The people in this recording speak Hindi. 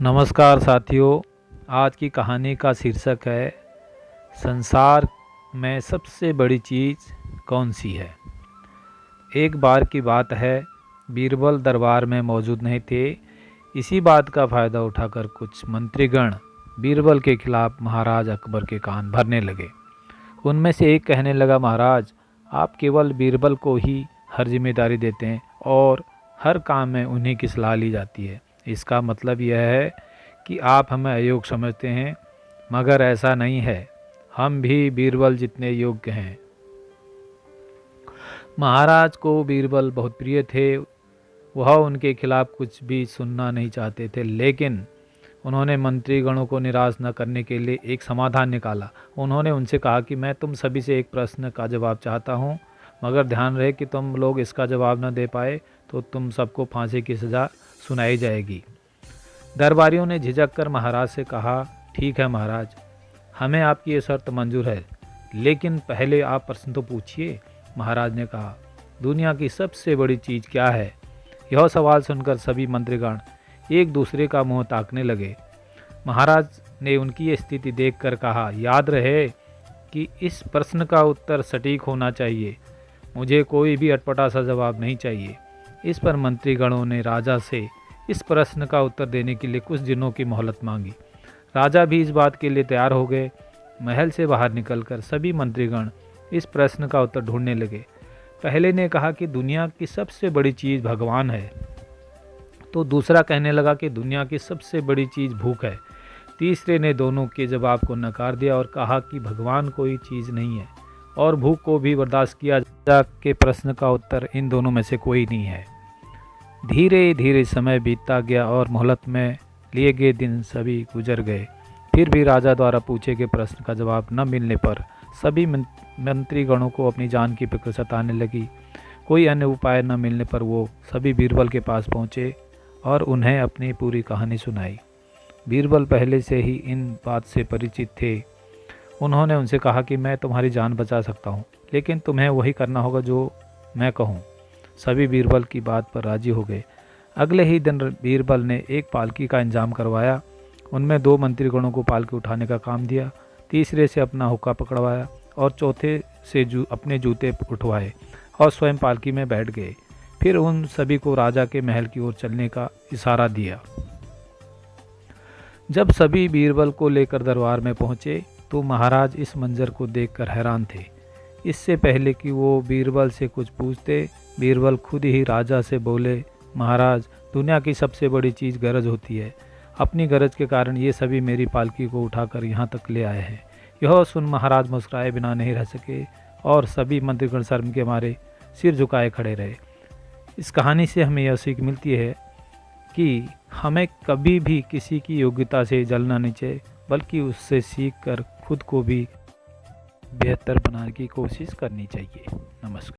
नमस्कार साथियों, आज की कहानी का शीर्षक है संसार में सबसे बड़ी चीज़ कौन सी है। एक बार की बात है, बीरबल दरबार में मौजूद नहीं थे। इसी बात का फ़ायदा उठाकर कुछ मंत्रीगण बीरबल के खिलाफ महाराज अकबर के कान भरने लगे। उनमें से एक कहने लगा, महाराज, आप केवल बीरबल को ही हर जिम्मेदारी देते हैं और हर काम में उन्हीं की सलाह ली जाती है। इसका मतलब यह है कि आप हमें अयोग्य समझते हैं, मगर ऐसा नहीं है। हम भी बीरबल जितने योग्य हैं। महाराज को बीरबल बहुत प्रिय थे। वह उनके खिलाफ कुछ भी सुनना नहीं चाहते थे, लेकिन उन्होंने मंत्रीगणों को निराश न करने के लिए एक समाधान निकाला। उन्होंने उनसे कहा कि मैं तुम सभी से एक प्रश्न का जवाब चाहता हूँ, मगर ध्यान रहे कि तुम लोग इसका जवाब न दे पाए तो तुम सबको फांसी की सज़ा सुनाई जाएगी। दरबारियों ने झिझक कर महाराज से कहा, ठीक है महाराज, हमें आपकी ये शर्त मंजूर है, लेकिन पहले आप प्रश्न तो पूछिए। महाराज ने कहा, दुनिया की सबसे बड़ी चीज़ क्या है? यह सवाल सुनकर सभी मंत्रीगण एक दूसरे का मुंह ताकने लगे। महाराज ने उनकी ये स्थिति देखकर कहा, याद रहे कि इस प्रश्न का उत्तर सटीक होना चाहिए। मुझे कोई भी अटपटा सा जवाब नहीं चाहिए। इस पर मंत्रीगणों ने राजा से इस प्रश्न का उत्तर देने के लिए कुछ दिनों की मोहलत मांगी। राजा भी इस बात के लिए तैयार हो गए। महल से बाहर निकलकर सभी मंत्रीगण इस प्रश्न का उत्तर ढूंढने लगे। पहले ने कहा कि दुनिया की सबसे बड़ी चीज़ भगवान है, तो दूसरा कहने लगा कि दुनिया की सबसे बड़ी चीज़ भूख है। तीसरे ने दोनों के जवाब को नकार दिया और कहा कि भगवान कोई चीज़ नहीं है और भूख को भी बर्दाश्त किया जा के प्रश्न का उत्तर इन दोनों में से कोई नहीं है। धीरे धीरे समय बीतता गया और मोहलत में लिए गए दिन सभी गुजर गए। फिर भी राजा द्वारा पूछे गए प्रश्न का जवाब न मिलने पर सभी मंत्रीगणों को अपनी जान की फिक्र सताने लगी। कोई अन्य उपाय न मिलने पर वो सभी बीरबल के पास पहुँचे और उन्हें अपनी पूरी कहानी सुनाई। बीरबल पहले से ही इन बात से परिचित थे। उन्होंने उनसे कहा कि मैं तुम्हारी जान बचा सकता हूँ, लेकिन तुम्हें वही करना होगा जो मैं कहूँ। सभी बीरबल की बात पर राजी हो गए। अगले ही दिन बीरबल ने एक पालकी का इंतजाम करवाया। उनमें 2 मंत्रीगणों को पालकी उठाने का काम दिया, तीसरे से अपना हुक्का पकड़वाया और चौथे से अपने जूते उठवाए और स्वयं पालकी में बैठ गए। फिर उन सभी को राजा के महल की ओर चलने का इशारा दिया। जब सभी बीरबल को लेकर दरबार में पहुँचे तो महाराज इस मंजर को देखकर हैरान थे। इससे पहले कि वो बीरबल से कुछ पूछते, बीरबल खुद ही राजा से बोले, महाराज, दुनिया की सबसे बड़ी चीज़ गरज होती है। अपनी गरज के कारण ये सभी मेरी पालकी को उठाकर यहाँ तक ले आए हैं। यह सुन महाराज मुस्कुराए बिना नहीं रह सके और सभी मंत्रीगण शर्म के मारे सिर झुकाए खड़े रहे। इस कहानी से हमें यह सीख मिलती है कि हमें कभी भी किसी की योग्यता से जलना नहीं चाहिए, बल्कि उससे सीख कर खुद को भी बेहतर बनाने की कोशिश करनी चाहिए। नमस्कार।